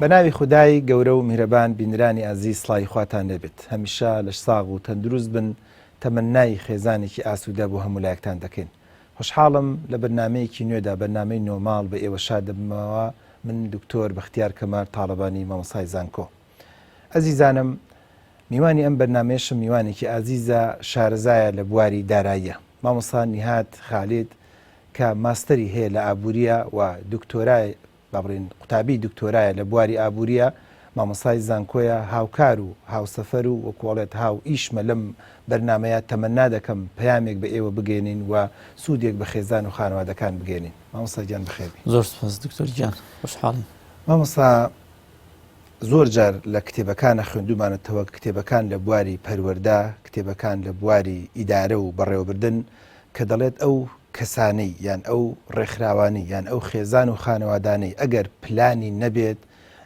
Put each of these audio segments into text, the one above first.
بەناوی خودای گەورە و میهرەبان بینرانی ئازیز سڵای خواتان لێبێت هەمیشە لەش ساغ و تەندروست بن تەمەنای خێزانێکی ئاسوودە بۆ هەموو لایەکتان دەکەین. خۆشحاڵم لە بەرنامەیەکی نوێدا بەرنامەی نۆماڵ بە ئێوە شاد دەبمەوە من دکتۆر بەختیار کەمال تاڵەبانی مامۆستای زانکۆ. ئەزیزانم میوانی ئەم بەرنامەیەشم میوانێکی ئازیزە شارەزایە لە بواری داراییە. مامۆستا نیهات خالید کە ماستەری هەیە لە ئابووریە و دکتۆرای بابڕین قوتابی دکتۆرایە لە بواری ئابووریە، مامۆستای زانکۆیە، هاوکار و هاوسەفەر و وەکوڵێت هاو ئیشمە لەم بەرنامەیە تەمەنا دەکەم پەیامێک بە ئێوە بگەێنین و سوودێک بە خێزان و خانەوادەکان بگەێنین. مامۆستا گیان بخێبی. زۆر سپاس دکتۆر گیان، خۆشحاڵم. مامۆستا زۆر جار لە کتێبەکانە خوێندومانەتەوە کتێبەکان لە بواری پەروەردە، کتێبەکان لە بواری ئیدارە و بەڕێوەبردن کە دەڵێت ئەو کەسانەی یان ئەو ڕێکخراوانی یان ئەو خێزان و خانەوادانەی ئەگەر پلانی نەبێت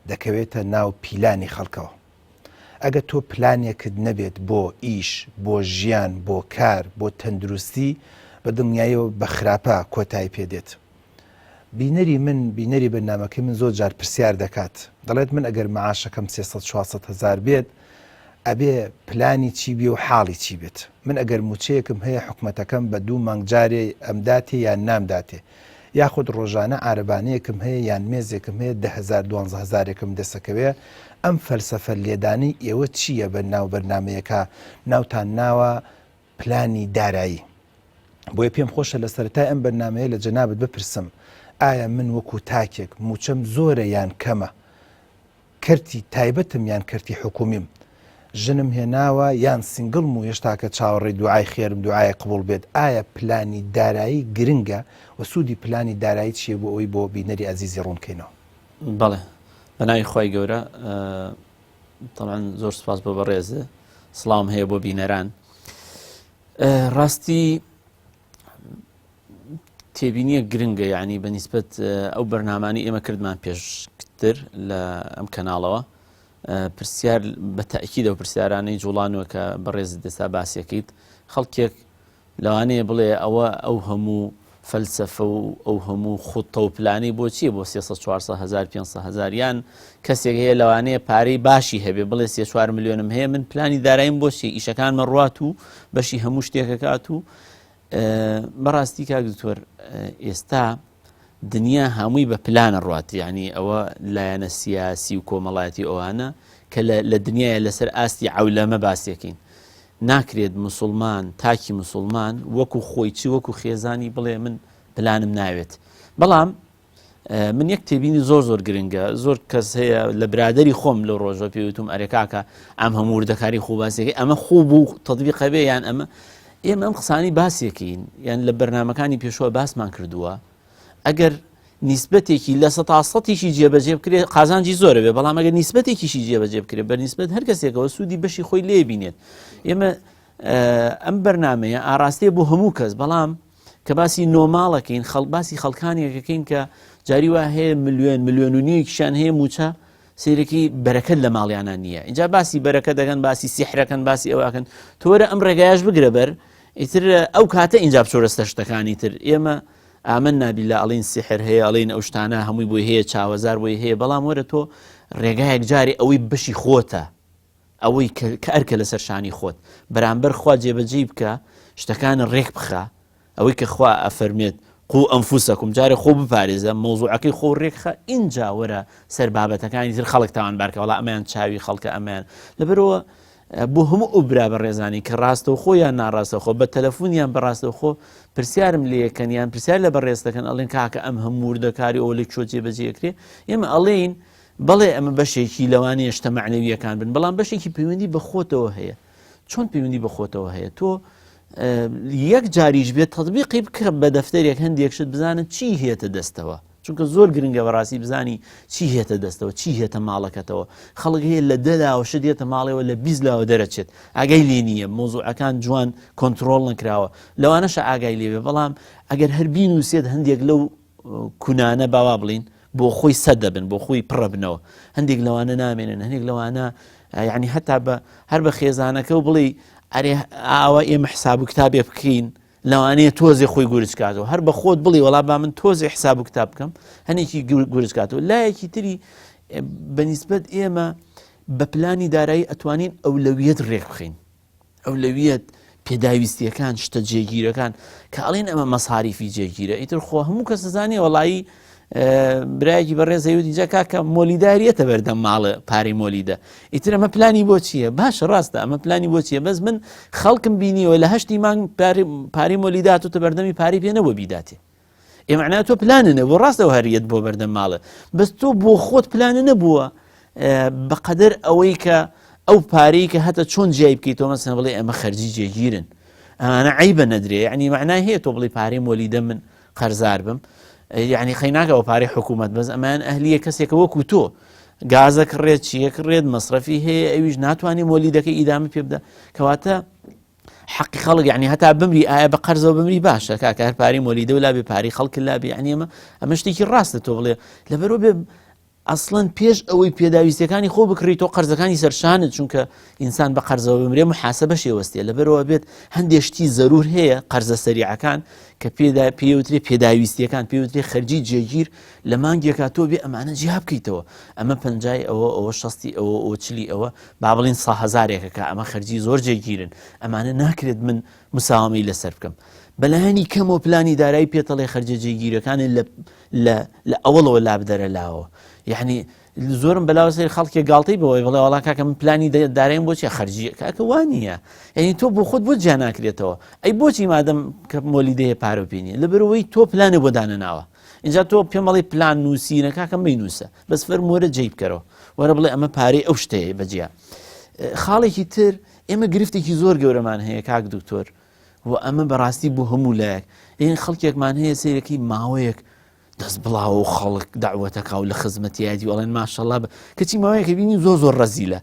دەکەوێتە ناو پیلانی خەڵکەوە. ئەگەر تۆ پلانێکت نەبێت بۆ ئیش، بۆ ژیان، بۆ کار، بۆ تەندروستی، بە دڵنیایەوە بە خراپە کۆتایی پێدێت. بینەری بەرنامەکەی من زۆر جار پرسیار دەکات، دەڵێت من ئەگەر مەعاشەکەم 300-400 هزار بێت ئەبێ پلانی چی بێ و حاڵی چی بێت. من ئەگەر موچەیەکم هەیە حکومەتەکەم بە 2 مانگ جارێ ئەمداتێ یان نامداتێ، یاخود ڕۆژانە عارەبانەیەکم هەیە یان مێزێکم هەیە 10,000-12 هزارێکم دەسەکەوێ. ئەم فەلسەفە لێدانی ئێوە چییە بە ناو بەرنامەیەکە ناوتان ناوە پلانی دارایی؟ بۆیە پێم خۆشە لە سەرەتای ئەم بەرنامەیە لە جەنابەت بپرسم، ئایا من وەکو تاکێک موچەم زۆرە یان کەمە؟ کەرتی تایبەتم یان کەرتی حکومیم؟ ژنم هێناوە یان سینگڵم و هێشتاکە چاوەڕێی دوعای خێرم دوعای قبول بێت؟ ئایا پلانی دارایی گرنگە و سوودی پلانی دارایی چیە بۆ ئەوی بۆ بینەری عەزیزی ڕوونکەینەوە؟ بەڵێ بەناوی خۆی گەورە، تەڵەن زۆر سپاس بۆ بەڕێزە، سڵام هەیە بۆ بینەران. ڕاستی تێبینیە گرنگە، یعنی بەنیسبەت ئەو بەرنامانی ئێمە کردمان پێشتر لە ئەم کەناڵەوە پرسیار بە تەئکید ئەو پرسیارانەی جوڵانەوە کە بەڕێزت دەستا باسیەکەیت، خەڵکێک لەوانەیە بڵێ ئەو هەموو فەلسەفە و ئەو هەموو خوتە و پلانەی بۆچیە بۆ 300-400 هزار 500 هزار، یان کەسێک هەیە لەوانەیە پارەی باشی هەبێ بڵێ 3-4 ملیۆنم هەیە من پلانی داراییم بۆچی؟ ئیشەکانمە ڕوات و بەشی هەموو شتێکەکات و بەڕاستی کاک دکتۆر ئێستا دنیا هەمووی بە پلانە ڕوات، یعنی ئەوە لایەنە سیاسی و کۆمەڵایەتی ئەوانە کە لە دنیاە لەسەر ئاستی عەولەمە باسیەکەین. ناکرێت مسلمان تاکی مسلمان وەکو خۆی چی وەکو خێزانی بڵێ من پلانم ناوێت. بەڵام من یەک تێبینی زۆر گرنگە، زۆر کەس هەیە لە برادری خۆم لە ڕۆژە پێوتم ئەرێکاکە ئەم هەموو وردەکاری خۆ باسیەکەی ئەمە خوب و تەطبیقە بێ یان ئەمە ئێمە ئەم قسانی باسیەکەین، یان لە بەرنامەکانی پێشوە باسمان کردووە ئەگەر نیسبەتێکی لە 100%یشی جێبەجێ بکرێت قازانجی زۆرە بێ، بەڵام ئەگەر نیسبەتێکیشی جێبەجێ بکرێت بە نیسبەت هەر کەسێکەوە سوودی بەشی خۆی لێ بینێت. ئێمە ئەم بەرنامەیە ئاراستەیە بۆ هەموو کەس، بەڵام کە باسی نۆماڵەکەین باسی خەڵکانێکەکەین کە جاری وا هەیە ملیۆن و نیوەکیشان هەیە موچە سیرەکەی بەرەکەت لە ماڵیانە نییە. اینجا باسی بەرەکە دەکەن، باسی سیحرەکەن، باسی ئەوەکەن، تۆرە ئەم ڕێگایش بگرە بەر ئیتر ئەو کاتە ئینجا بچۆرەستە شتەکانی تر. ئێمە ئامن نابیلا ئەڵین سیحر هەیە، ئەڵین ئەو شتانە هەمووی بۆی هەیە، چاوەزار بۆی هەیە، بەڵام وەرە تۆ ڕێگایەک جاری ئەوەی بەشی خۆتە، ئەوەی کە ئەرکە لەسەر شانی خۆت بەرامبەر خوا جێبەجێ بکە، شتەکانە ڕێک بخە، ئەوەی کە خوا ئەفەرمێت قو ئەنفوسەکم جارێ خۆ بپارێزە، مەوزوعەکەی خۆ ڕێکخە، ئینجا وەرە سەر بابەتەکانی تر خەڵک تاوان بارکە، وەڵا ئەمەیان چاوی خەڵکە ئەمەیان. لەبەرەوە بۆ هەموو ئەو برا بەڕێزانی کە ڕاستەوخۆ یان ناڕاستەوخۆ بە تەلەفۆنیان بەڕاستەوخۆ پرسیارم لێەکەن یان پرسیار لە بەڕێز دەکەن، ئەڵێن کاکە ئەم هەموو وردەکاری ئەوە لە چۆ جێبەجێکرێ؟ ئێمە ئەڵێین بەڵێ ئەمە بەشێکی لەوانەیە شتە معنەویەکان بن، بەڵام بەشێکی پەیوەندی بە خۆتەوە هەیە. چۆن پەیوەندی بە خۆتەوە هەیە؟ تۆ یەک جاریش بێت تەطبیقی بکە بە دەفتەرێک هەندێک شت بزانن چی هێتە دەستەوە، چونکە زۆر گرنگە بەڕاستی بزانی چی هێتە دەستەوە، چی هێتە ماڵەکەتەوە. خەڵک هەیە لە 10 لاوە شت هێتە ماڵەوە لە 20 لاوە دەرەچێت، ئاگای لێ نییە، مۆزوعەکان جوان کۆنتڕۆڵ نەکراوە، لەوانەشە ئاگای لێوێ. بەڵام ئەگەر هەر بینووسێت هەندێک لەو کونانە باوا بڵین بۆ خۆی سەد دەبن، بۆ خۆی پڕە بنەوە، هەندێک لەوانە نامێنن، هەندێک لەوانە یعنی هەتا هەر بە خێزانەکە و بڵێ ئەرێ ئاوە ئێمە حساب و کتابێ بکەین، لەوانەیە تۆزێ خۆی گورجکاتەوە، هەر بە خۆت بڵی وەڵا با من تۆزێ حساب و کتاب بکەم، هەنێکی گورجکاتەوە. لایەکی تری بەنسبەت ئێمە بە پلانی دارایی ئەتوانین ئەولەویەت ڕێک بخەین، ئەولەویەت پێداویستیەکان شتە جێگیرەکان کە ئەڵێن ئەمە مەساریفی جێگیرە، ئیتر خۆ هەموو کەس دەزانێ وەڵایی برایەکی بەڕێزەوتی جاکا کە مۆلیداریەتە بەردەم ماڵە پارەی مۆلیدە، ئیتر ئەمە پلانی بۆ چییە؟ باشە ڕاستە ئەمە پلانی بۆ چییە؟ بەس من خەڵکم بینیەوە لە هەشتی مانگ پارەی مۆلیداتوتە بەردەمی پارەی پێنەوە بیداتێ، ئێمەعنات تۆ پلانە بۆ ڕاستەوە هەریەت بۆ بەردەم ماڵە، بەس تۆ بۆ خۆت پلانە نەبووە بەقەدەر ئەوەی کە ئەو پارەی کە هەتە چۆن جیای بکەیتەوە مەسەڵەن بڵێ ئەمە خەرجی جێگیرن، ئەمانە عیبە نەدرێ، یعنی معنای هەیە تۆ بڵێ پارەی مۆلیدە من قەرزار بم، یعنی خەیناکەەوە پارەی حکوومەت، بەس ئەمان ئەهلیە کەسێکە وەکو تۆ گازە کڕێت چیە کڕێت مەصرفی هەیە ئەویش ناتوانێت مۆلیدەکەی ئیدامە پێ بدە، کەواتە حەقی خەڵک یعنی هەتا بمری ئایا بە قەرزەوە بمری باشە کاکە هەر پارەی مۆلیدە ولا بێ پارەی خەڵک لا بێ، یعنی ئەمە شتێکی ڕاستە تۆ بڵێ لەبەرەوە بێ ئەسڵەن پێش ئەوەی پێداویستەکانی خۆ بکڕیتەوە قەرزەکانی سەرشانت، چونکە ئینسان بە قەرزەوە بمرێ محاسەبە شێوەستێ، لەبەرەوە بێت هەندێک شتی زەرور هەیە قەرزە سەریعەکان کە پێوترێ پێداویستیەکان پێوترێ خەرجی جێگیر لە مانگێکا تۆ بێ ئەمانە جیا بکەیتەوە، ئەمە پەنجای ئەوە شەستی ئەوە چلی ئەوە با بڵین 100,000ێکە کە ئەمە خەرجی زۆر جێگیرن، ئەمانە ناکرێت من مساوامی لەسەر بکەم. بەلایانی کەمەوە پلانی دارایی پێتەڵێ خەرجە جێگیرەکان لە ئەوڵەوە لابدەرە لاوە، یعنی زۆرم بەلاوە سەر خەڵکی گاڵتەی بەوەی بڵێ وڵا کاکە من پلانی داراییم بۆچی خەرجی کاکە وانە، یعنی تۆ بۆ خۆت بۆ جیا ناکرێتەوە، ئەی بۆچی مادەم کە مۆلیدەیە پارە بینی لەبەرەوەی تۆ پلانە بۆ دانەناوە، اینجا تۆ پێم بەڵێ پلان نووسینە کاکەم بینووسە بەس فەرمووەرە جێی بکەرەوە وەرە بڵێ ئەمە پارەی ئەو شتەیە بەجیا. خاڵێکی تر ئێمە گرفتێکی زۆر گەورەمان هەیە کاک دکتۆر و ئەمە بەڕاستی بۆ هەموو لایەک، این خەڵکێکمان هەیە سیرەکەی ماوەیەک دەست بڵاو و خەڵک داوەتەکە و لە خزمەتیادی وڵێن ماشەڵڵا کەچی ماوەیەکە بینی زۆر ڕەزیلە،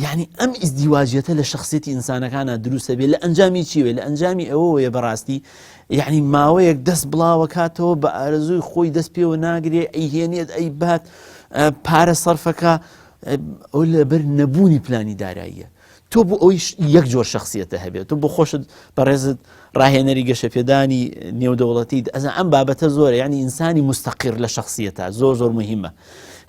یعنی ئەم ئیزدیواجەتە لە شخصیەتی ئینسانەکانە دروستە بێت لە ئەنجامی چیوێ لە ئەنجامی ئەوەیە بەڕاستی، یعنی ماوەیەک دەست بڵاوە کاتەوە بە ئارەزووی خۆی دەست پێوە ناگرێ ئەیهێنێت ئەی بات پارە سەرفەکە ئەو لەبەر نەبوونی پلانی داراییە. تۆ بۆ ئەوی یەک جۆر شخصیەتە هەبێت، تۆ بۆ خۆشت بەڕێزت ڕاهێنەری گەشەپێدانی نێودەوڵەتی ئەزە ئەم بابەتە زۆرە، یعنی ئینسانی مستەقیر لە شخصیەتە زۆر مهمە.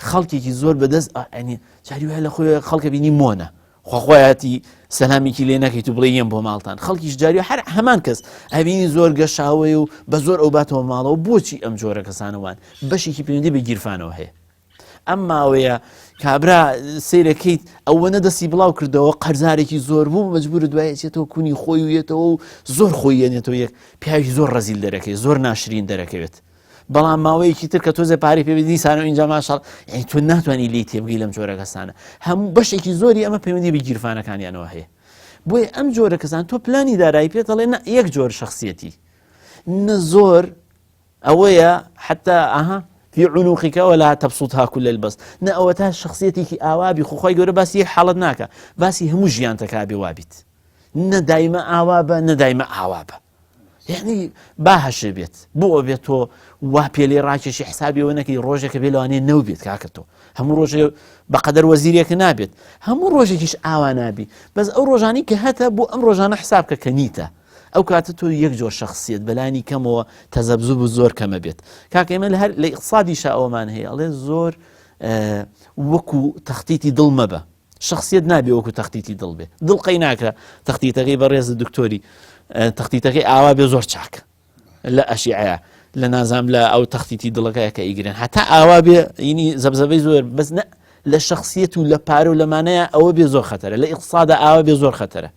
خەڵکێکی زۆر بەدەست ئەنی جاری وایە لە خۆی خەڵکە بینی مۆنە خۆخۆیەتی سەلامێکی لێ نەکەیت و بڵێ یەم بۆ ماڵتان، خەڵکیش جاری هەر هەمان کەس ئەبینی زۆر گەشاوی و بە زۆر ئەو باتەوە ماڵەوە، بۆچی ئەم جۆرە کەسانەوان بەشێکی پەیوەندی بە گیرفانەوە هەیە. ئەم ماوەیە کابرا سیرەکەیت ئەوەنە دەستی بڵاو کردەوە قەرزارێکی زۆر بوو مەجبورە دوایەچێتەوە کونی خۆی وێتەوە و زۆر خۆی ێنێتەوە یەک پیاوی زۆر ڕەزیل دەرەکەی زۆر ناشرین دەرەکەوێت، بەڵام ماوەیەکی تر کە تۆزە پارەی پێبێت سانە اینجا ماشاڵ یعنی تۆ ناتوانانی لی تێبگەی لەم جۆرە کەسانە، هەموو بەشێکی زۆری ئەمە پەیوەندی بە گیرفانەکانیانەوە هەیە. بۆیە ئەم جۆرە کەسان تۆ پلانی دارایی پێتەڵێ یەک جۆر شخصیەتی نە زۆر ئەوەیە حتا في عنوقك ولا تبسطها كل البسط، نا ئەوەتا شخصیەتێکی ئاوابی خۆخوای گەورە باسی یەک حاڵت ناکە، باسی هەموو ژیانتەکە بێ وابیت، نە دایمە ئاوابە نە دایمە ئاوابە، یعنی باهەشە بێت بۆ بێت تۆ وا پێ لێ ڕاکێشی حسابیەوە نەکەی ڕۆژێکە بێ لەوانەیە نەو بێت کاکە تۆ هەموو ڕۆژێ بەقەدەر وەزیرێکە نابێت، هەموو ڕۆژێکیش ئاوا نابی، بەس ئەو ڕۆژانی کە هەتە بۆ ئەم ڕۆژانە حسابکە کە نیتە، ئەو کاتە تۆ یەک جۆر شخصیت بەلانی کەمەوە تەزەبزوب و زۆر کەمە بێت. کاکە ئێمە لە ئیقتصادیشە ئەوەمان هەیە ئەڵێ زۆر وەکو تەختیتی دڵ مەبە، شخصیت نابێ وەکو تەختیتی دڵ بێ، دڵقەی ناکە تەختیتەکەی بەڕێز دکتۆری تەختیتەکەی ئاوا بێ زۆر چاکە لە ئەشیعەیە لە نازام لە ئەو تەختیتی دڵەکەیە کە ئیگرن هەتا ئاوا بێ ینی زەبزەبەی زۆر بەس لە شخصیت و لە پارە و لەمانەیە ئەوە بێ زۆر خەتەرە، لە ئیقتصادا ئاوا بێ زۆر خەتەرە،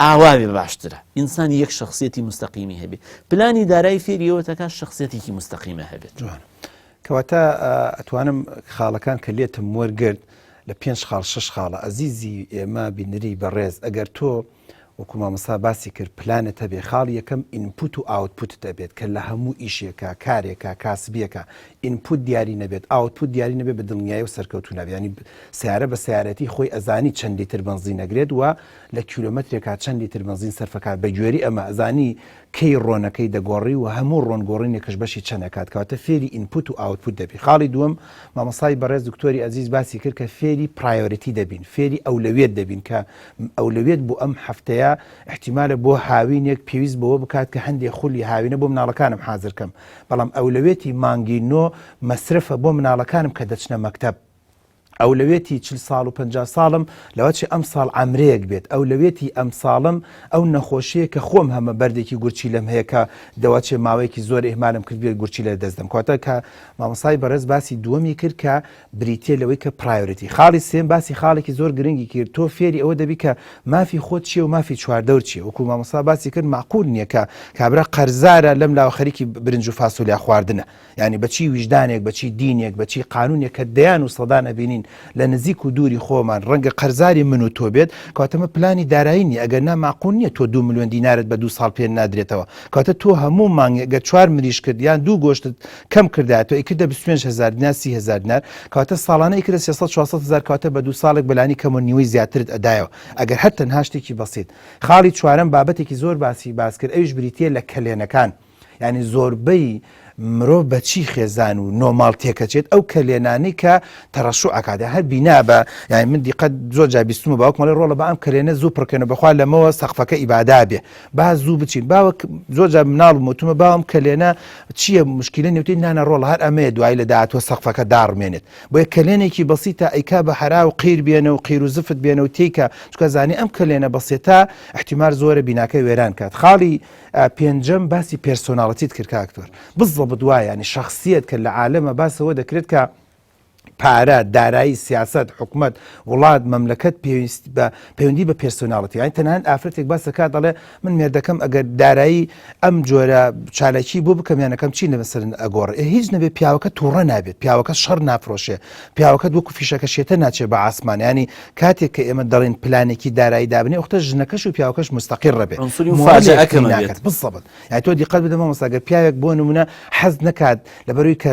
ئاوابێ باشترە ئینسانی یەک شخصیەتی مستەقیمی هەبێ، پلانی دارایی فێریەوەتەکە شخصیەتێکی مستەقیمە هەبێت. کەواتە ئەتوانم خاڵەکان کە لێتم وەرگرت لە 5 خاڵ 6 خاڵە ئەزیزی ئێمە بینەری بەڕێز ئەگەر تۆ وەکو مامەسا باسی کرد پلانت هەبێ خاڵی یەکەم ئینپوت و ئاوتپوت دەبێت کە لە هەموو ئیشێکە کارێکە کاسبیەکە ئینپوت دیاری نەبێت ئاوتپوت دیاری نەبێت بە دڵنیایی و سەرکەوتو نەبێت، ینی سیارە بە سیارەتی خۆی ئەزانی چەند لیتر بنزین ئەگرێت و لە کیلۆمەترێکا چەند لیتر بنزین سەرفەکات بە گوێری ئەمە ئەزانی کەی ڕۆنەکەی دەگۆڕی و هەموو ڕۆنگۆڕینێکش بەشی چەندەکات کەواتە فێری ئینپوت و ئاوتپوت دەبی. خاڵی دووەم مامەسای بەڕێز دکتۆری ئەزیز باسی کرد کە فێری پرایۆریتی دەبین، فێری ئەولەویەت دەبین کە ئەولەویەت بۆ ئەم هەفتەیە احتیمالە بۆ هاوینێک پێویست بەوە بکات کە هەندێک خولی هاوینە بۆ مناڵەکانم حازرکەم، بەڵام ئەولەوێتی مانگی نۆ مەسرفە بۆ مناڵەکانم کە دەچنە مەکتەب ئەو لەوێتی 40 ساڵ و 50 ساڵم لەوەچی ئەم ساڵ ئەمرەیەک بێت ئەو لەوێتی ئەم ساڵم ئەو نەخۆشیە کە خۆم هەمە بەردێکی گورچی لەم هەیە کە دەواچێ ماوەیەکی زۆر ئێمانم کرد بێت گورچی لە دەستدەم کاتە کە مامۆسای بەڕێز باسی دووەمی کرد کە بریتێ لەوەی کە پرایۆریتی خاڵی سێم باسی خاڵێکی زۆر گرنگی کرد تۆ فێری ئەوە دەبی کە مافی خۆت چیە و مافی چواردەور چیە وەکو مامۆسا باسی کرد معقول نییە کە کابرا قەرزارە لەم لاوە خەریکی برنج و فاسۆلیا خواردنە یعنی بەچی ویژدانێک بەچی دینێک بەچی قانونێک کە دەیان و سەدان ئەبینین لە نزیک و دووری خۆمان ڕەنگە قەرزاری من و تۆ بێت کاتەمە پلانی دارایی نیە ئەگەر ناماقون نییە تۆ 2 ملیۆن دینارت بە 2 ساڵ پێ نادرێتەوە کاتە تۆ هەموو مانگە 4 مریش کرد یان 2 گۆشتت کەم کردایەوە ئیکردە 25,000 دینار 30,000 دینار کاتە ساڵانە ئیکردە 300-400,000 کاتە بە 2 ساڵێک بەلانی کەم و نیوەی زیاترت ئەدایەوە ئەگەر هەر تەنها شتێکی بەسیط خاڵی چوارەم بابەتێکی زۆر باس کرد ئەویش بریتیە لە کلێنەکان یعنی زۆربەی مرۆڤ بەچی خێزان و نۆماڵ تێکەچێت ئەو کلێنانی کە تەڕەشوع ئەکاتە هەر بینا بە یعنی من دیقەت زۆر جا بیستمە باوەک مەڵێ ڕۆڵە بە ئەم کلێنە زوو پڕکەنە بەخوا لەمەوە سەقفەکە ئیبادا بێ با زوو بچین باوە زۆر جا مناڵ وتمە باوەم کلێنە چییە مشکلە نێوتی نانە ڕۆڵ هەر ئەمەیە دوای لە داهاتوە سەقفەکە داڕمێنێت بۆیە کلێنێکی بەسیتە ئەیکا بە حرا و قیر بێنە و قیر و زفت بێنە و تێیکە چکە زانی ئەم کلێنە بەسێتە احتیمال زۆرە بیناکەی وێران کات خاڵی پێنجەم باسی پێرسۆناڵەتیت کرد کاکتۆر بزەبت وایە ینی شخصیت کە لە عالەمە باسەوە دەکرێت کە پارە دارایی سیاست حکومت وڵات مەملەکەت پەیوەندی بە پێرسۆناڵەتی یانی تەنانەت ئافرەتێک باسەکات دەڵێ من مێردەکەم ئەگەر دارایی ئەم جۆرە چالاکی بۆ بکەم یانەکەم چی لەمەسەر ئەگۆڕ هیچ نەبێ پیاوەکە تووڕە نابێت پیاوەکە شەڕ نافرۆشێ پیاوەکە وەکو فیشەکە شێتە ناچێت بە ئاسمان ینی کاتێک کە ئێمە دەڵێن پلانێکی دارایی دابنێ وختە ژنەکەش و پیاوەکەش مستەقیر ڕەبێت بزەبت یانی تۆ دیقەت بدە مامۆستا ئەگەر پیاوێک بۆ نمونە حەز نەکات لەبەرەوەی کە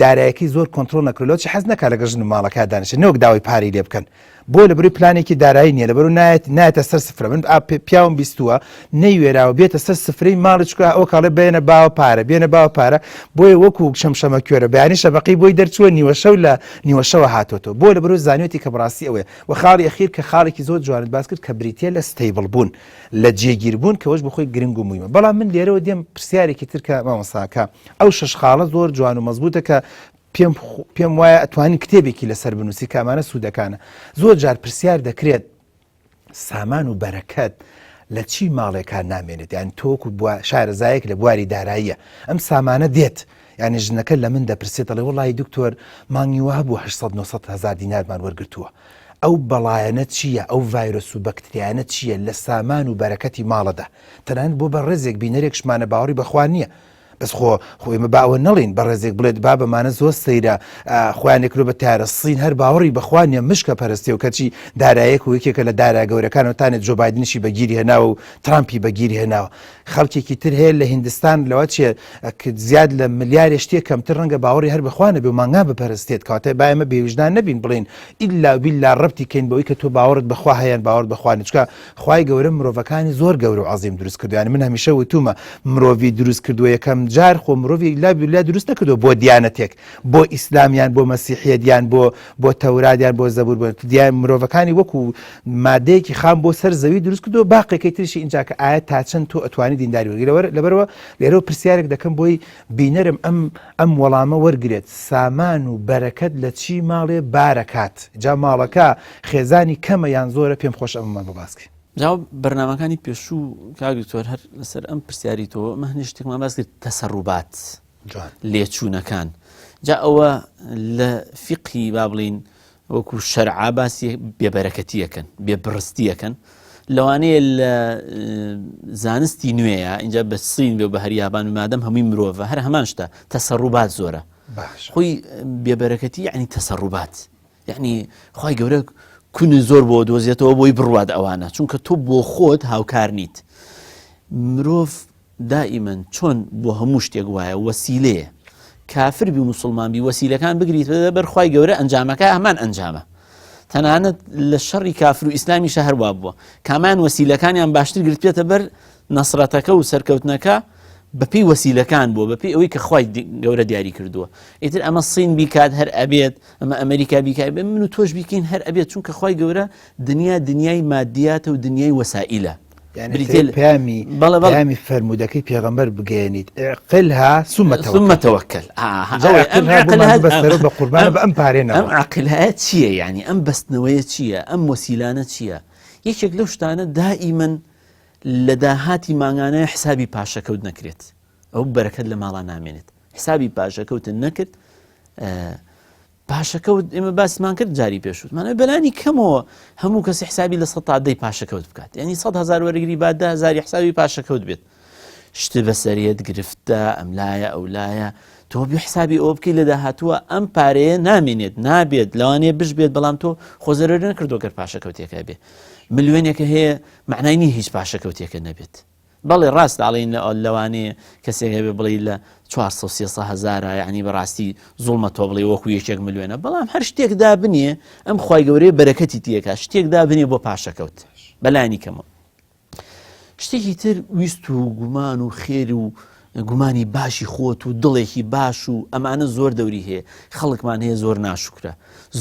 دارایەکەی زۆر کۆنتڕۆڵ نەکرێت چی حەز نەکات لەگە ژن ماڵەکە دانیشێت نەوەک داوای پاری لێ بکەن بۆ لەبەروی پلانێکی دارایی نییە لەبەرو نایەتە سەر سفرە من پیاوم بیستووە نەیوێراوە بێتە سەر سفرەی ماڵی چکە ئەو کاڵێ بێنە باوە پارە بێنە باوە پارە بۆیە وەکو شەمشەمە کوێرە بەیانی شەبەقی بۆی دەرچووە نیوە شەو لە نیوە شەوە هاتۆتەوە بۆ لەبەرو زانیوێتی کە بڕاستی ئەوەیە و خاڵی ئەخیر کە خاڵێکی زۆر جوانت باس کرد کە بریتیە لە ستەیبڵ بوون لە جێگیربوون کەەوەش بخۆی گرنگ و مویمە بەڵام من لێرەوە دێم پرسیارێکی ترکە مامۆساکە ئەو شەش خاڵە زۆر جوان و مەزبوطە کە پێم وایە ئەتوانی کتێبێکی لەسەر بنووسی کامانە سوودەکانە زۆر جار پرسیار دەکرێت سامان و بەرەکەت لە چی ماڵێکان نامێنێت یان تۆکو شارەزایەک لە بواری داراییە ئەم سامانە دێت یعنی ژنەکە لە من دەپرسێت دەڵێ وڵی دکتۆر مانگی وها بوو 800-900 دینارمان وەرگرتووە ئەو بەڵایەنە چییە ئەو ڤایرۆس و بەکتریانە چییە لە سامان و بەرەکەتی ماڵەدا تەنانەت بۆ بە ڕێزێک بینەرێکشمانە باوەڕی بەخوا نییە بەس خۆی باوە نەڵین بە ڕێزێک بڵێت با بەمانە زۆر سەیرە خۆیانێکرۆ بە تارە سین هەر باوەڕی بەخوانیە مشکە پەرستی و کەچی دارایەک و یەکێکە لە دارا گەورەکانەوەتانێت جۆ بایدنیشی بەگیری هێناوە و ترامپی بەگیری هێناوە خەڵکێکی تر هەیە لە هیندستان لەوە چێ زیاد لە ملیارێ شتێک کەمتر ڕەنگە باوەڕی هەر بخوانە بێ مانگا بپەرستێت کاتە بایەمە بێویژدان نەبین بڵین ئیلا بیللا ڕەبتی کەین بەوەی کە تۆ باوەڕت بەخوا هەیەن باوەڕ بخوانێت چکە خوای گەورە مرۆڤەکانی زۆر گەورە و عەزیم دروست کردویان من هەمیشە وتومە مرۆڤی دروست کردووە یەکەم جار خۆ مرۆڤی لا دروست نەکردو بۆ دیانەتێک بۆ ئیسلامیان بۆ مەسیحیەتیان بۆ تەورادیان بۆ زەبور بۆ دیان مرۆڤەکانی وەکو مادەیەکی خام بۆ سەر زەوی دروست کردو باقیەکەی تریشی اینجا کە ئایا تا چەند تۆ ئەتوانی دینداری وەرگیرەوە لەبەرەوە لێرەوە پرسیارێک دەکەم بۆی بینەرم ئەم وەڵامە وەرگێت سامان و بەرەکەت لە چی ماڵێ بارەکات جا ماڵەکە خێزانی کەمە یان زۆرە پێم خۆش ئەمەمان بباسکە جاوب بەرنامەکانی پێشوو کاگتۆر هەر لەسەر ئەم پرسیاری تۆ مەهنی شتێکمان باس کرد تەسەڕوبات لێچوونەکان جا ئەوە لە فیقی با بڵین وەکو شەرعا باسی بێبەرەکەتیەکەن بێبڕستیەکەن لەوانەیە لە زانستی نوێیە اینجا بە سین بێ و بە هەریابان و مادەم هەمووی مرۆڤە هەر هەمان شتە تەسەڕوبات زۆرە خۆی بێبەرەکەتی یعنی تەسەڕوبات یعنی خی گەورە کون زۆر بۆ دۆزیێتەوە بۆی بڕوات ئەوانە چونکە تۆ بۆ خۆت هاوکار نیت مرۆڤ دائیمەن چۆن بۆ هەموو شتێک وایە وەسیلەیە کافر بی مسلمان بی وەسیلەکان بگریت بەر خی گەورە ئەنجامەکە هەمان ئەنجامە تەنانەت لە شەڕی کافر و ئیسلامی شەهر وا بووە کامان وەسیلەکانیان باشتر گرت پێێتە بەر نەسرەتەکە و سەرکەوتنەکە بەپی وەسیلەکان بووە بەپی ئەوەی کە خی گەورە دیاری کردووە ئیتر ئەمە سین بیکات هەر ئەبێت ئەمە ئەمریکا بیکات من و تۆش بیکەین هەر ئەبێت چونکە خی گەورە دنیای مادیاتە و دنیای وەسائلە پەیامی فەرموودەکەی پێغەمبەر بگەێنیت عقلها ثم توكل بە قوربانە بە ئەم پارێنەوە ئەم عقلها چییە یعنی ئەم بەستنەوەیە چییە ئەم وەسیلانە چییە یەکێک لەو شتانە دائیمەن لە داهاتی مانگانەیە حسابی پاشەکەوت نەکرێت ئەو بەرەکەت لە ماڵا نامێنێت حسابی پاشەکەوتن نەکرد پاشەکەوت ئێمە باسمان کرد جاری پێشوتمانە بەلانی کەمەوە هەموو کەسی حسابی لە 100 دەی پاشەکەوت بکات یعنی 100,000 وەرەگری با 10,000 حسابی پاشەکەوت بێت شتە بەسەریت گرفتە ئەملایە ئەولایە تۆ بێ حسابی ئەوە بکەی لە داهاتووە ئەم پارەیە نامێنێت نابێت لەوانەیە بش بێت بەڵام تۆ خۆزەرەر نەکردو گەر پاشەکەوتێکە بێ ملیۆنێکە هەیە معنای نییە هیچ پاشەکەوتێکە نەبێت بەڵێ ڕاست ئاڵین لەوانەیە کەسێک هەبێ بڵێ لە 400,000 یعنی بەڕاستی زوڵمە تۆ بڵێ وەکو 1 ملیۆنە بەڵام هەر شتێکدا بنێ ئەم خوای گەورەی بەرەکەتی تیەکە شتێکدا بنێ بۆ پاشەکەوت بەلانی کەمە شتێکی تر ویست و گومان و خێر و گومانی باشی خۆت و دڵێکی باش و ئەمانە زۆر دەوری هەیە خەڵکمان هەیە زۆر ناشکرە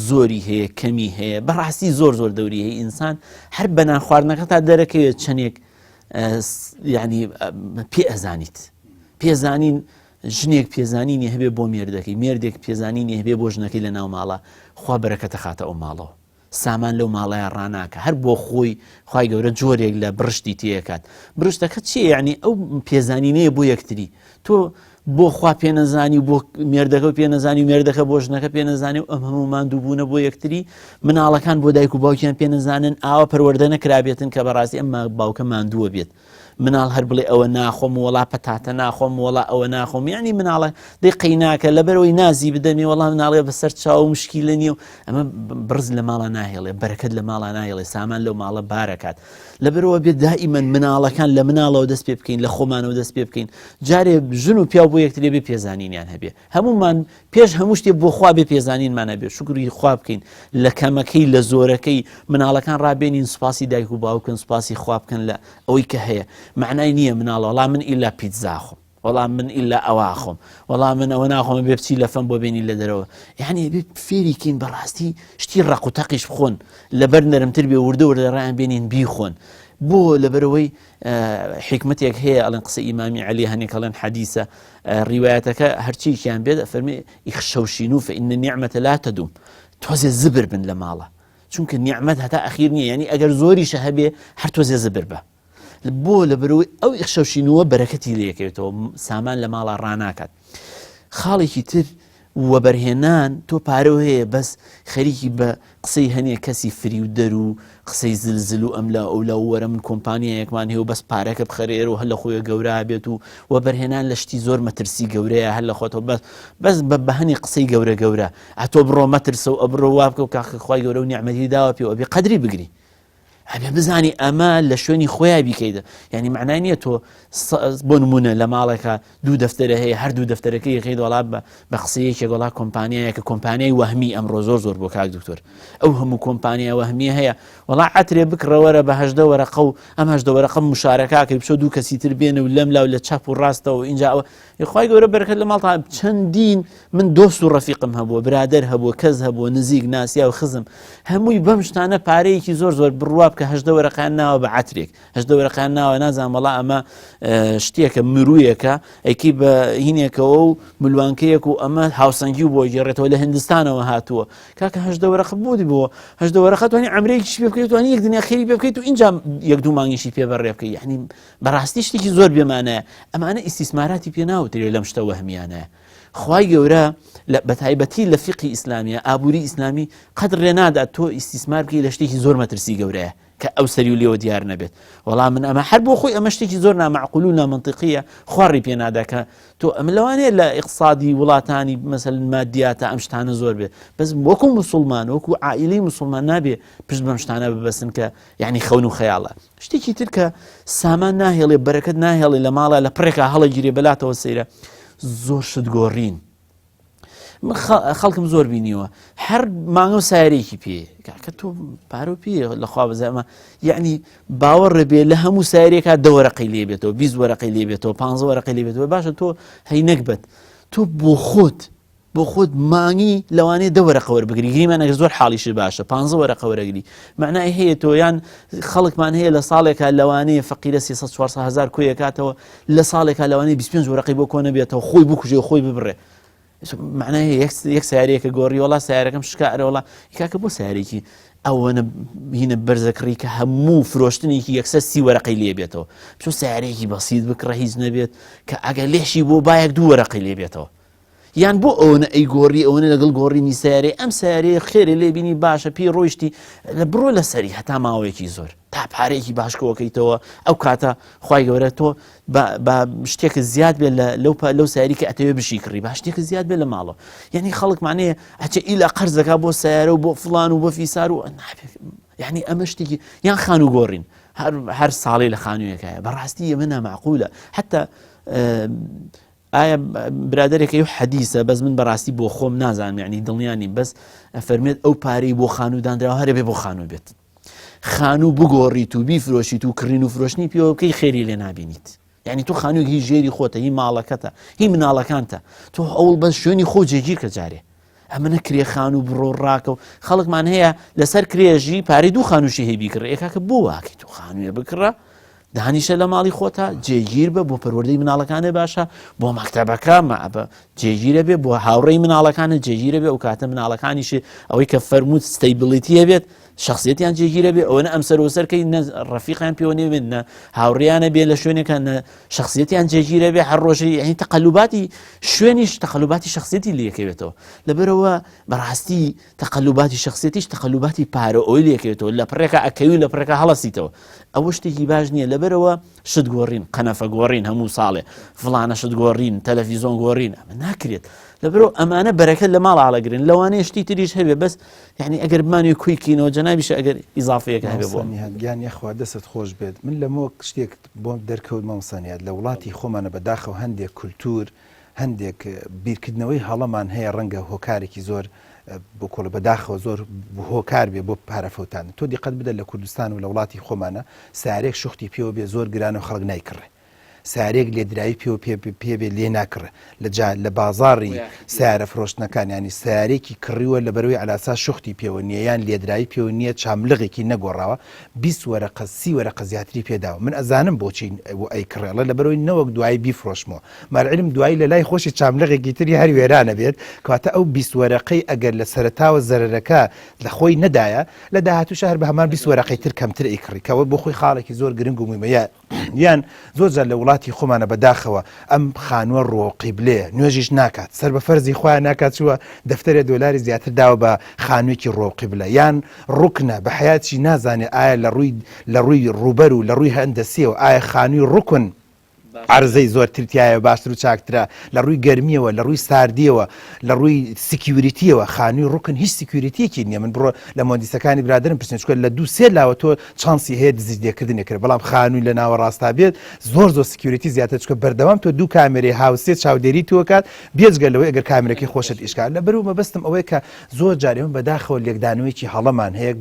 زۆری هەیە کەمی هەیە بەڕاستی زۆر دەوری هەیە ئینسان هەر بەنان خواردنەکە تا دەرەکەوێت چەندێک ینی پێ ئەزانیت پێزانین ژنێک پێزانینی هەبێ بۆ مێردەکەی مێردێک پێزانینی هەبێ بۆ ژنەکەی لە ناو ماڵە خوا بەرەکەتە خاتە ئەو ماڵەوە سامان لەو ماڵەیە ڕناکە هەر بۆ خۆی خوای گەورە جۆرێک لە برشتی تێکات برشتەکە چیە یعنی ئەو پێزانینەیە بۆ یەکتری تۆ بۆ خوا پێ نەزانی بۆ مێردەکە پێ نەزانی و مێردەکە بۆ ژنەکە پێ نەزانی و ئەم هەموو ماندووبوونە بۆ یەکتری مناڵەکان بۆ دایک و باوکیان پێ نەزانن ئاوا پەروەردە نەکرابێتن کە بەڕاستی ئەمما باوکە ماندووە بێت مناڵ هەر بڵێ ئەوە ناخۆم وڵا پەتاتە ناخۆم وڵا ئەوە ناخۆم یعنی مناڵە دەی قەیناکە لەبەرەوەی نازی بدەمێ وەڵام مناڵێ بەسەر چاو مشکیلە نییە و ئەمە برز لە ماڵە ناهێڵێ بەرەکەت لە ماڵە ناهێڵێ سامان لەو ماڵە بارەکات لەبەرەوە بێت دائیمەن مناڵەکان لە مناڵەوە دەست پێ بکەین لە خۆمانەوە دەست پێ بکەین جارێ ژن و پیا بۆ یەکترێ بێ پێزانینیان هەبێ هەمومان پێش هەموو شتێ بۆ خوا بێ پێزانینمانە بێ شکری خوا بکەین لە کەمەکەی لە زۆرەکەی مناڵەکان ڕابێنین سوپاسی دایک و باوکن سوپاسی خوا بکەن لە ئەوەی کە هەیە معنای نییە مناڵ وەڵام من ئیلا پیتزا خۆم وەڵام من ئیلا ئەوا خۆم وەڵام من ئەوە ناخۆم بێ بچی لە فەم بۆ بینی لە دەرەوە یعنی بێ فێریکەین بەڕاستی شتی ڕق و تەقیش بخۆن لەبەر نەرمتر بێ وردە ڕایان بێنین بیخۆن بۆ لەبەرەوەی حکمتێک هەیە ئەڵێن قسە ئیمامی عەلی هەنێک ئەڵێن حەدیسە ڕیوایەتەکە هەرچییان بێت فەرمێ ئیخشەوشینو فإن النعمة لا تدوم تۆزێ زبر بن لە ماڵە چونکە نیعمەت هەتا ئەخیر نییە یعنی ئەگەر زۆریشە هەبێ هەر تۆزێ زبر بە بۆ لەبەرەوەی ئەو ئیخشەوشینووە بەرەکەتی لەکەوێتەوە سامان لە ماڵە ڕناکات خاڵێکی تر وەبەرهێنان تۆ پارە هەیە بەس خەریکی بە قسەی هەنێ کەسی فری و دەر و قسەی زلزل و ئەملا ئەو لە وەرە من کۆمپانیایەکمان هەیە و بەس پارەکە بخەرێر و هەر لە خۆی گەورە بێت و وەبەرهێنان لە شتی زۆر مەترسی گەورەیە هەر لە خۆتەوە بەس بە هەنی قسەی گەورە ئەتۆ بڕۆ مەترسە و ئەبڕۆ وا بکە و کاخخوای گەورە و نیعمەتی داوە پێ ئەبێ قەدری بگری ئەبێ بزانی ئەمە لە شوێنی خۆیان بیکەیدە یعنی معنای نییە تۆ بۆ نمونە لە ماڵێکە دوو دەفتەرە هەیە هەر دوو دەفتەرەکەی یەکەی وڵا بە قسەیەکێک وڵا کۆمپانیایەکە کۆمپانیای وەهمی ئەمڕۆ زۆر بۆ کاک دکتۆر ئەو هەموو کۆمپانیا وەهمیە هەیە وڵا عەترێ بکڕەوەرە بە 18 وەرەقە و ئەم 18 وەرەقە مشارەکاکە بچۆ دوو کەسی تر بێنە و لەم لاو لە چاپ و ڕاستەوە اینجا ئەوە یخوای گەورە بەرەکەت لە ماڵتا چەندین من دۆست و ڕەفیقم هەبووە برادەر هەبووە کەس هەبووە نزیک ناسیا و خزم هەمووی بەم شتانە پارەیەکی زۆر بڕوا بکە 18 وەرەقەیان ناوە بە عەترێک 18 وەرەقەیان ناوە نازانم وەڵا ئەمە شتێکە مرویەکە ئەیکی بە هینێکەوە و ملوانکەیەک و ئەمە هاوسەنگی و بۆ گێڕێتەوە لە هندستانەوە هاتووە کاکە 18 وەرەقە بۆی بۆ 18 وەرەقە توانی ئەمریکیش پێ بکەیت توانی یەک دنیا خێری پێ بکەیت و اینجا یەک دوو مانگیشی پێ بەڕێ بکەیت یعنی بەڕاستی شتێکی زۆر بێمانەیە ئەمانە ئیسیسماراتی پێ ناوترێ لەم شتە وەهمیانەیە خوای گەورە بەتایبەتی لە فیقی ئیسلامیە ئابووری ئیسلامی قەت ڕێنادا تۆ ئیسیسمار بکەی لە شتێکی زۆر مەترسی گەورەیە کە ئەو سەری و لێوە دیار نەبێت وەڵام من ئەمە هەر بۆ خۆی ئەمە شتێکی زۆر نامەعقول و نامەنتیقیە خواری پێ نادا کە تۆ ئەمە لەوانەیە لە ئیقتصادی وڵاتانی مەسەلەن مادیاتە ئەم شتانە زۆر بێت بەس وەکو موسڵمان وەکو عائیلەی موسڵمان نابێ پشت بەم شتانە ببەسن کە یعنی خەون و خەیاڵە شتێکی تر کە سامان ناهێڵێ بەرەکەت ناهێڵێ لە ماڵە لە پڕێکە هەڵەگیرێ بەلاتەوە سەیرە زۆر شت گۆڕین خەڵکم زۆر بینیوە هەر مانگە و سایرێکی پێ کە تۆ پارۆ پێ لەخوا بزەمە یعنی باوەڕێ بێ لە هەموو سایرێکا 10 وەرەقەی لێ بێتەوە 20 وەرەقەی لێ بێتەوە 15 وەرەقەی لێ بێتەوە باشە تۆ هەینەک بێت تۆ بۆ خۆت بۆ خۆت مانگی لەوانەیە 10 وەرەقە وەربگری گریمان ئەگەر زۆر حاڵیش باشە 15 وەرەقە وەرەگری معنای هەیە تۆ یان خەڵکمان هەیە لە ساڵێکە لەوانەیە فەقیرە 300-400 هزار کۆی دەکاتەوە لە ساڵێکە لەوانەیە 25 وەرەقی بۆ کۆ نەبێتەوە خۆی بکوژێ خۆی ببڕێ معنای یەک سیارەیەکە گۆڕی وڵا سیارەکەم شکارەوەڵا کاکە بۆ سیارێکی ئەوەنە هینە بەرزەکڕی کە هەموو فرۆشتنێکی یەکسەر 30 وەرەقی لێ بێتەوە چۆ سیارەیەکی بەسیت بکڕە هیچ نەبێت کە ئەگەر لێشی بۆ بایەک 2 وەرەقی لێ بێتەوە یان بۆ ئەوەنە ئەی گۆڕی ئەوەنە لەگەڵ گۆڕینی سیارەیە ئەم سیارەیە خێرە لێبینی باشە پێی ڕۆیشتی لە بڕۆ لە سەری هەتا ماوەیەکی زۆر تا پارەیەکی باشکەوەکەیتەوە ئەو کاتە خوای گەورە تۆ بە شتێک زیاد بێت لەو سیاری کە ئەتەوێ بشی کڕی با شتێک زیاد بێت لە ماڵەوە یعنی خەڵک معنەیە ئەچە ئیلا قەرزەکە بۆ سیارە و بۆ فڵان و بۆ فیسار و یعنی ئەمە شتێکی یان خان و گۆڕین هەر ساڵی لە خانوویەکایە بەڕاستی ئەمە نامەعقولە حتا ئایا برادێکە و حەدیسە بەس من بەڕاستی بۆ خۆم نازانم یعنی دڵنیانی بەس فەرمێت ئەو پارەی بۆ خانوودانراوە هەرە بێ بۆ خانوو بێت خانوو بگۆڕیت و بیفرۆشیت و کڕین و فرۆشتنی پێوەکەی خێری لێ نابینیت یعنی تو خانووی هی ژێری خۆتە هی ماڵەکەتە هی مناڵەکانتە تۆ ئەوڵ بەس شوێنی خۆ جێگیر کە جارێ ئەمە نەکرێ خانوو بڕۆ ڕاکە و خەڵکمان هەیە لەسەر کرێژی پارەی 2 خانووشی هەیە بیکڕ ئێکاکە بۆ واکەی تو خانوویە بکڕە دانیشە لە ماڵی خۆتە جێگیر بە بۆ پەروەردەی مناڵەکانە باشە بۆ مەکتەبەکە بە جێگیرە بێ بۆ هاوڕێی مناڵەکانە جێگیرە بێ ئەو کاتە مناڵەکانیش ئەوەی کە فەرمووت ستەیبڵیتیە بێت شخصیەتیان جێگیرە بێ ئەوە ئەم سەرۆسەرکەی ڕەفیقیان پێوە بێت نە هاوڕێیانە بێ لە شوێنێکە شخصیەتیان جێگیرە بێ هەر ڕۆژی یعنی تەقەلوباتی شوێنیش تەقەلوباتی شخصیەتی لێکەوێتەوە لەبەرەوە بەڕاستی تەقەلوباتی شخصیەتیش تەقەلوباتی پارە ئەوی لێکەوێتەوە لە پڕێکە ئەکەوی لە پڕێکە هەڵەسیتەوە ئەوە شتێکی باش نییە لەبەرەوە شت گۆڕین قەنەفە گۆڕین هەموو ساڵێ فڵانە شت گۆڕین تەلەڤیزۆن گۆڕین ئەمە ناکرێت لەبەرەوە ئەمانە بەرەکەت لە ماڵ ئاڵەگرن لەوانەیە شتی تریش هەبێ بەس یعنی ئەگەر بمانوی کویکینەوە جەنابیشە ئەگەر ئیزافەیەکە هەبێ بۆ گیان یەخوا دەست خۆش بێت من لە مۆ شتێک بۆم دەرکەوت مەمسانیات لە وڵاتی خۆمانە بەداخەوە هەندێک کولتور هەندێک بیرکردنەوەی هەڵەمان هەیە ڕەنگە هۆکارێکی زۆر بۆ کۆڵ بەداخەوە زۆر هۆکار بێ بۆ پارەفەوتان تۆ دیقەت بدە لە کوردستان و لە وڵاتی خۆمانە سارێک شوختی پێوە بێ زۆر گران و خەڵک نایکڕێ سارێک لێدرایی پێبێ لێ ناکڕێ لە بازاڕی سیارە فرۆشتنەکان ینی سیارێکی کڕیوە لە بەرەوەی ئالاسا شوختی پێوە نییە یان لێدرایی پێوە نییە چاملغێکی نەگۆڕاوە 20 وەرەقە 30 وەرەقە زیاتری پێداوە من ئەزانم بۆچی ئەی کڕێڵە لە بەرەوەی نەوەک دوایی بیفرۆشمەوە مەرعلم دوایی لە لای خۆشی چاملغێکی تری هەر وێرانە بێت کەواتە ئەو 20 وەرەقەی ئەگەر لە سەرتاوە زەرەرەکە لە خۆی نەدایە لە داهاتوو شەهر بە هەمان 20 وەرەقەی تر کەمتر ئەیکڕی کەوە بۆ خۆی خاڵێکی زۆر گرنگ و مویمەیە یان زۆرجار لە وڵاتی خۆمانە بەداخەوە ئەم خانووە ڕۆقیبلێ نوێژیش ناکات سەر بە فەرزی خۆیان ناکات چووە دەفتەرێ دۆلاری زیاتر داوە بە خانوویەکی ڕۆقیبلە یان ڕوکنە بە حیاتی نازانێت ئایا لە ڕووی ڕوبەر و لە ڕووی هەندەسیەوە ئایا خانووی ڕوکن عرزەی زۆر ترتیایە باشتر و چاکترە لە ڕووی گەرمیەوە لە ڕووی ساردیەوە لە ڕووی سکیوریتیەوە خانووی ڕوکن هیچ سکیوریتیەکی نییە من بڕۆ لە مۆندیسەکانی برادرم پرسیێنچکە لە 2-3 لاوە تۆ چانسی هەیە دزیدێکردنێکرد بەڵام خانووی لە ناوە ڕاستا بێت زۆر سکیوریتی زیاتر چکە بەردەوام تۆ 2 کامێرەی هاوسێت چاودێری توکات بێجگەل لەوەی ئەگەر کامێرەکەی خۆشت ئیشکال لە بەرەوە مەبەستم ئەوەیە کە زۆر جارێ من بەداخەوە لێکدانەوەیکی هەڵەمان هەیە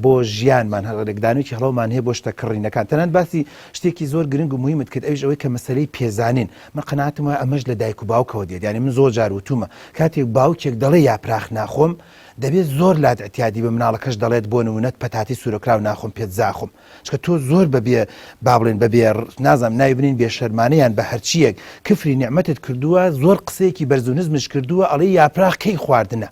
بۆ ژیانمان لێکدانەوەیکی هەڵەوەمان هەیە بۆ شتە کڕینەکان تەنانەت باسی شتێکی زۆر گرنگ و مهمت کرد ئەویش ئەوەی کە مەسەلەی پێزانین من قەناعەتم وایە ئەمەش لە دایک و باوکەوە دێت یعنی من زۆر جار وتومە کاتێک باوکێک دەڵێ یاپراخ ناخۆم دەبێت زۆر لات ئەتیادی بە مناڵەکەش دەڵێت بۆ نمونەت پەتاتی سوورەکراو ناخۆم پێت زاخۆم چکە تۆ زۆر بەبێ باڵێن بەبێ نازانم نایبنین بێشەرمانەیان بە هەرچیەک کفری نیعمەتت کردووە زۆر قسەیەکی بەرز و نزمش کردووە ئەڵێ یاپراخ کەی خواردنە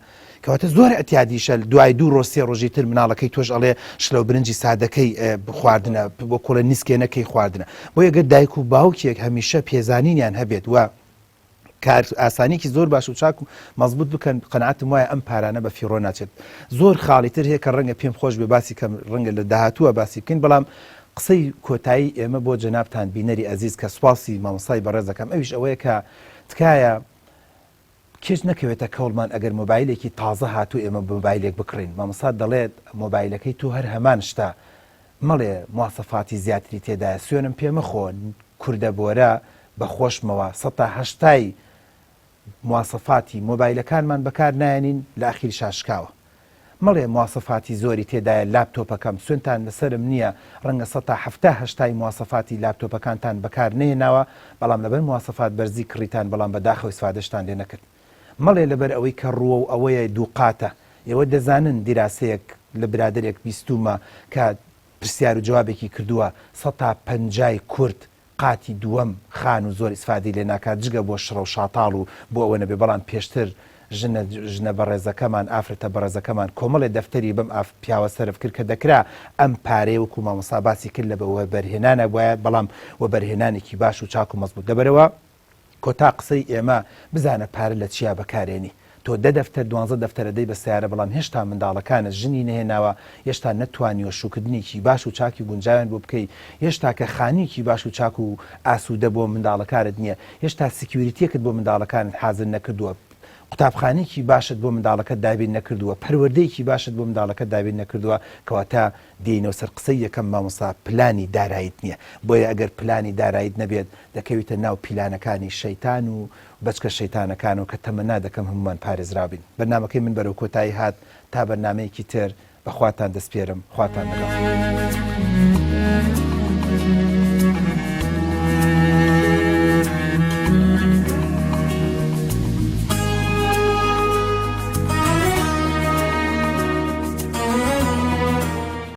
کەواتە زۆر ئەتیادیشە دوای 2 ڕۆ 3 ڕۆژی تر مناڵەکەی تۆش ئەڵێ شلە و برنجی سادەکەی خواردنە بۆ کۆڵە نیسکێنەکەی خواردنە بۆ یەگەر دایک و باوکێک هەمیشە پێزانینیان هەبێت وە کار ئاسانێکی زۆر باش و چاک و مەزبوط بکەن قەناعەتم وایە ئەم پارانە بە فیڕۆ ناچێت زۆر خاڵی تر هەیە کە ڕەنگە پێم خۆش بێ باسی کەم ڕەنگە لە داهاتووە باسی بکەین بەڵام قسەی کۆتایی ئێمە بۆ جەنابتان بینەری ئەزیز کە سواسی مامۆسای بەڕێزەکەم ئەویش ئەوەیە کە تکایە کێش نەکەوێتە کەوڵمان ئەگەر مۆبایلێکی تازە هاتوو ئێمە مۆبایلێک بکڕین مامۆسا دەڵێت مۆبایلەکەی تو هەر هەمان شتە مەڵێ مواسەفاتی زیاتری تێدایە سوێنم پێمەخۆ کوردە بۆرە بەخۆشمەوە 180 مواسەفاتی مۆبایلەکانمان بەکار نایەنین لە ئاخیری شاشکاوە مەڵێ مواسەفاتی زۆری تێدایە لاپتۆپەکەم سوێنتان لەسرم نییە ڕەنگە 170 مواسەفاتی لاپتۆپەکانتان بەکار نێناوە بەڵام لەبەر مواسەفات بەرزی کڕیتان بەڵام بەداخەوە ئیسفادەشتان لێ نەکرد مەڵێ لەبەر ئەوەی کە ڕووە و ئەوەیە دووقاتە ئێوە دەزانن دیراسەیەک لە برادێک بیستومە کە پرسیار و جوابێکی کردووە 150 کورد قاتی دووەم خان و زۆر ئیسفادی لێ ناکات جگە بۆ شڕە و شاتاڵ و بۆ ئەوە نەبێ بەڵام پێشتر ژنە بەڕێزەکەمان ئافرەتە بەڕێزەکەمان کۆمەڵێ دەفتەری بەم پیاوە سەرف کرد کە دەکرا ئەم پارەیە وەکو مامۆستا باسی کرد لە بەوە بەرهێنانە وایە بەڵام وە بەرهێنانێکی باش و چاک و مەزبوط دەبەرەوە کۆتا قسەی ئێمە بزانە پارە لە چیا بەکارێنی تۆ 10 دەفتەر 12 دەفتەرە دەی بە سیارە بەڵام هێشتا منداڵەکانت ژنی نەهێناوە هێشتا نەتوانیوە شوکردنێکی باش و چاکی گونجاویان بۆ بکەیت هێشتا کە خانیکی باش و چاک و ئاسوودە بۆ منداڵەکانت نییە هێشتا سکیوریتیەکت بۆ منداڵەکانت حازر نەکردووە قوتابخانێکی باشت بۆ منداڵەکە دابین نەکردووە پەروەردەیەکی باشت بۆ منداڵەکە دابین نەکردووە کەواتە دێنەوە سەر قسەی یەکەم مامۆستا پلانی داراییت نییە بۆیە ئەگەر پلانی داراییت نەبێت دەکەویتە ناو پیلانەکانی شەیتان و بەچکە شەیتانەکان و کە تەمەنا دەکەم هەمومان پارێزراوبین بەرنامەکەی من بەرەو کۆتایی هات تا بەرنامەیەکی تر بەخواتان دەسپێرم خواتان لەگەڵ